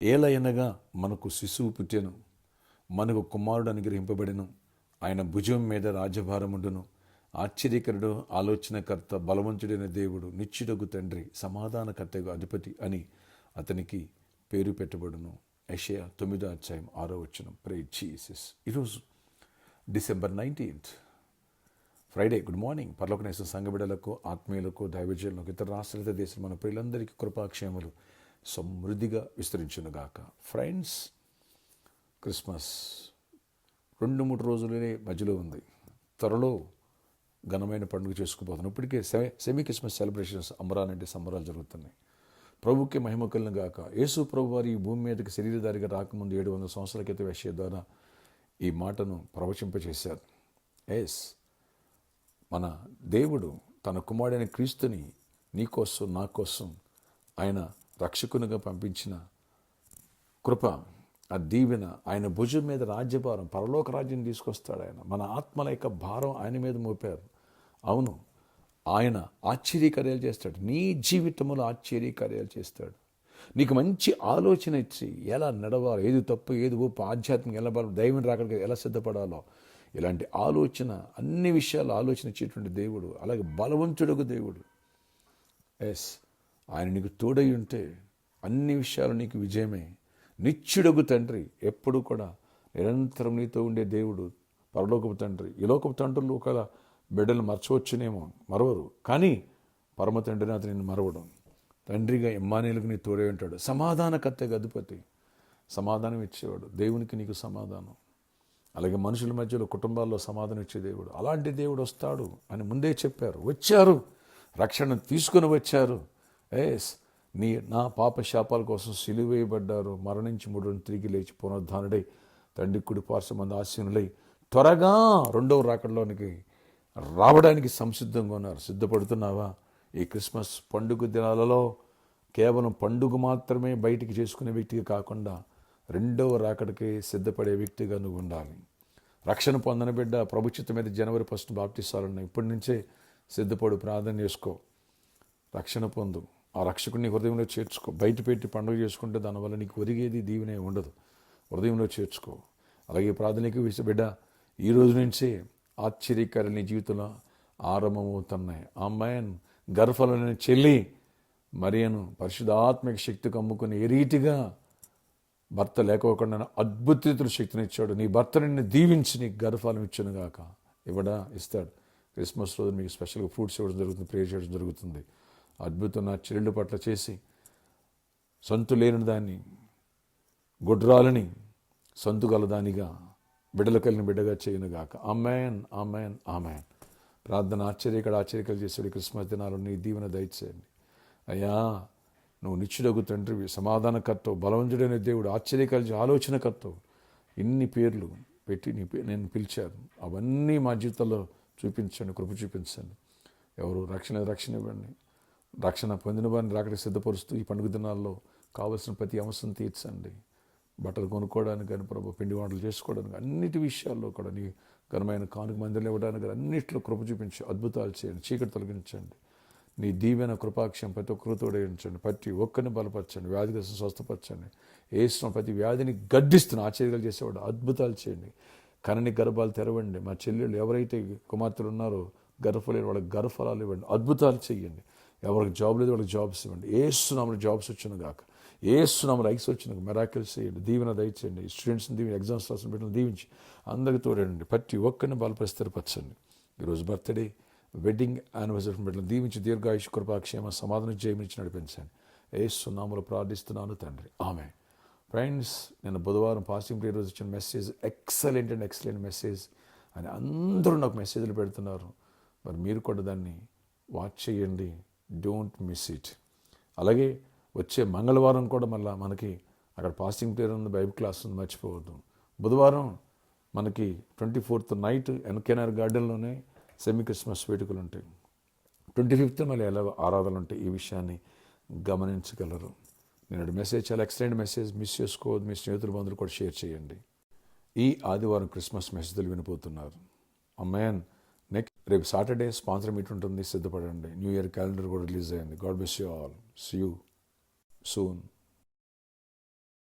ఏలయనగా మనకు శిశువు పుట్టెను, మనకు కుమారుడు అనుగ్రహింపబడెను, ఆయన భుజం మీద రాజ్యభారముండును. ఆశ్చర్యకరుడు, ఆలోచనకర్త, బలవంతుడైన దేవుడు, నిత్యుడగు తండ్రి, సమాధానకర్తకు అధిపతి అని అతనికి పేరు పెట్టబడును. యెషయా 9:6. Praise Jesus. ఈరోజు December 19th, Friday. Good morning. పరలోకనేసిన సంఘ బిడ్డలకు, ఆత్మీయులకు, దైవజనులకు, ఇతర రాష్ట్రాల దేశం మన ప్రియులందరికీ కృపాక్షేమలు సమృద్ధిగా విస్తరించునుగాక. ఫ్రెండ్స్, క్రిస్మస్ 2-3 రోజులనే మధ్యలో ఉంది. త్వరలో ఘనమైన పండుగ చేసుకుపోతున్నాం. ఇప్పటికే సెమీ క్రిస్మస్ సెలబ్రేషన్స్ అంబరానంటే సంబరాలు జరుగుతున్నాయి. ప్రభుకి మహిమ కలుగును గాక. యేసు ప్రభు వారి ఈ భూమి మీదకి శరీరధారిగా రాకముందు 700 సంవత్సరాల క్రితం యెషయా ద్వారా ఈ మాటను ప్రవచింపచేశారు. మన దేవుడు తన కుమారుడైన క్రీస్తుని నీకోసం, నా కోసం ఆయన రక్షకునిగా పంపించిన కృప, ఆ దీవెన, ఆయన భుజం మీద రాజ్యభారం, పరలోక రాజ్యం తీసుకొస్తాడు. ఆయన మన ఆత్మల యొక్క భారం ఆయన మీద మోపారు. అవును, ఆయన ఆశ్చర్యకార్యాలు చేస్తాడు. నీ జీవితంలో ఆశ్చర్యకార్యాలు చేస్తాడు. నీకు మంచి ఆలోచన ఇచ్చి ఎలా నడవాలో, ఏది తప్పు ఏది ఒప్పు, ఆధ్యాత్మిక ఎలా దైవం రాకడికి ఎలా సిద్ధపడాలో, ఇలాంటి ఆలోచన, అన్ని విషయాలు ఆలోచన ఇచ్చేటువంటి దేవుడు. అలాగే బలవంతుడకు దేవుడు. ఆయన నీకు తోడై ఉంటే అన్ని విషయాలు నీకు విజయమే. నిత్యుడగు తండ్రి, ఎప్పుడు కూడా నిరంతరం నీతో ఉండే దేవుడు, పరలోకపు తండ్రి. ఈ లోకపు తండ్రులు ఒకవేళ బిడ్డలు మర్చవచ్చునేమో, మరవరు. కానీ పరమ తండ్రిని అతనిని మరవడం. తండ్రిగా ఇమ్మానుయేలుకు నీ తోడే ఉంటాడు. సమాధానకర్తగా అధిపతి, సమాధానం ఇచ్చేవాడు. దేవునికి నీకు సమాధానం. అలాగే మనుషుల మధ్యలో, కుటుంబాల్లో సమాధానం ఇచ్చే దేవుడు. అలాంటి దేవుడు వస్తాడు అని ముందే చెప్పారు. వచ్చారు, రక్షణ తీసుకుని వచ్చారు. నా పాప శాపాల కోసం సిలువేయబడ్డారు, మరణించి 3 రోజులు తిరిగి లేచి పునరుద్ధానుడై తండ్రి కుడి పార్శ్వమందు ఆసీనులై త్వరగా రెండవ రాకడలోనికి రావడానికి సంసిద్ధంగా ఉన్నారు. సిద్ధపడుతున్నావా? ఈ క్రిస్మస్ పండుగ దినాలలో కేవలం పండుగ మాత్రమే బయటికి చేసుకునే వ్యక్తిగా కాకుండా రెండవ రాకడికి సిద్ధపడే వ్యక్తిగా నువ్వు ఉండాలి. రక్షణ పొందని బిడ్డ, ప్రభుత్వం మీద January 1 బాప్తిస్తాలున్నాయి. ఇప్పటి నుంచే సిద్ధపడు, ప్రార్థన చేసుకో, రక్షణ పొందు. ఆ రక్షకుడిని హృదయంలో చేర్చుకో. బయట పెట్టి పండుగ చేసుకుంటే దానివల్ల నీకు ఒరిగేది దీవెనే ఉండదు. హృదయంలో చేర్చుకో. అలాగే ప్రార్థనకి బిడ్డ, ఈ రోజు నుంచే ఆశ్చర్యకార్యాలు నీ జీవితంలో ఆరంభమవుతున్నాయి. ఆమేన్. గర్భఫలమైన చెల్లి మరియను పరిశుద్ధాత్మిక శక్తికి అమ్ముకుని ఏ రీతిగా భర్త లేకపోకుండా అద్భుత శక్తినిచ్చాడు. నీ భర్త నిన్ను దీవించి నీకు గర్భఫలం ఇచ్చును గాక. ఇస్తాడు. క్రిస్మస్ రోజు మీకు స్పెషల్గా ఫ్రూట్స్ ఇవ్వడం జరుగుతుంది, ప్రేయర్ చేయడం జరుగుతుంది. అద్భుతం నా చెల్లెళ్ళ పట్ల చేసి సంతు లేని దాన్ని, గుడ్రాలని సంతు గలదానిగా, బిడ్డలు కలిగిన బిడ్డగా చేయనుగాక. ఆమేన్, ఆమేన్, ఆమేన్. ప్రార్థన ఆశ్చర్యకాలు చేసాడు. క్రిస్మస్ దినాలు నీ దీవెన దయచేయండి అయ్యా. నువ్వు నిత్యుడగు తండ్రివి, సమాధానకర్తవు, బలవంతుడైన దేవుడు, ఆశ్చర్యకాలు ఆలోచనకర్తవు. ఇన్ని పేర్లు పెట్టి నేను పిలిచాను. అవన్నీ మా జీవితంలో చూపించండి, కృప చూపించండి. ఎవరు రక్షణ ఇవ్వండి. రక్షణ పొందిన వారిని రాకడికి సిద్ధపరుస్తూ ఈ పండుగ దినాల్లో కావలసిన ప్రతి అవసరం తీర్చండి. బట్టలు కొనుక్కోవడానికి కానీ, ప్రభు పిండి వంటలు చేసుకోవడానికి, అన్నిటి విషయాల్లో కూడా నీ ఘనమైన కానుక మందిరం ఇవ్వడానికి కానీ అన్నింటిలో కృప చూపించి అద్భుతాలు చేయండి. చీకటి తొలగించండి. నీ దీవెన కృపాక్షం ప్రతి ఒక్కరు తోడేయించండి. ప్రతి ఒక్కరిని బలపరచండి, వ్యాధిగ్రస్తం స్వస్థపరచండి. ఏసున ప్రతి వ్యాధిని గడ్డిస్తున్న ఆశ్చర్యాలు చేసేవాడు. అద్భుతాలు చేయండి. కనని గర్భాలు తెరవండి. మా చెల్లెళ్ళు ఎవరైతే కుమార్తెలు ఉన్నారో గర్భఫలేని వాళ్ళకి గర్భఫలాలు ఇవ్వండి. అద్భుతాలు చేయండి. ఎవరికి జాబ్ లేదు వాళ్ళకి జాబ్స్ ఇవ్వండి. ఏసునామలో జాబ్స్ వచ్చును గాక. ఏసునామలో ఐక్స్ వచ్చిన మెరాకిల్స్ చేయండి. దీవెన దయచేయండి. స్టూడెంట్స్ని దీవెన, ఎగ్జామ్స్ రాసిన బిడ్డలు దీవించి అందరికీ తోడండి. ప్రతి ఒక్కరిని బలపరిస్థిరపరచండి. ఈరోజు బర్త్డే, వెడ్డింగ్ యానివర్సరీ బిడ్డలు దీవించి దీర్ఘాయుష్, కృపాక్షేమ, సమాధానం జయమించి నడిపించండి. ఏసునామలో ప్రార్థిస్తున్నాను తండ్రి, ఆమేన్. ఫ్రెండ్స్, నేను బుధవారం పాస్టింగ్ ప్రేయర్ రోజు ఇచ్చిన మెసేజ్ ఎక్సలెంట్ మెసేజ్ అని అందరూ నాకు మెసేజ్లు పెడుతున్నారు. మరి మీరు కూడా దాన్ని వాచ్ చేయండి. Don't miss it. అలాగే వచ్చే మంగళవారం కూడా మళ్ళీ మనకి అక్కడ పాస్టింగ్ ప్రేయర్ ఉంది, బైబిల్ క్లాస్ ఉంది, మర్చిపోవద్దు. బుధవారం మనకి 24th నైట్ ఎన్కేఆర్ గార్డెన్లోనే సెమీ క్రిస్మస్ వేడుకలు ఉంటాయి. 25th మళ్ళీ ఎలా ఆరాధనలు ఉంటాయి. ఈ విషయాన్ని గమనించగలరు. నేను మెసేజ్ చాలా ఎక్సలెంట్ మెసేజ్, మిస్ చేసుకోవద్దు. మీ స్నేహితుల బంధువులు కూడా షేర్ చేయండి. ఈ ఆదివారం క్రిస్మస్ మెసేజ్లు వినిపోతున్నారు. ఆమేన్. రేపు సాటర్డే స్పాన్సర్ మీట్ ఉంటుంది, సిద్ధపడండి. న్యూ ఇయర్ క్యాలెండర్ కూడా రిలీజ్ అయ్యింది. God bless you all. See you soon.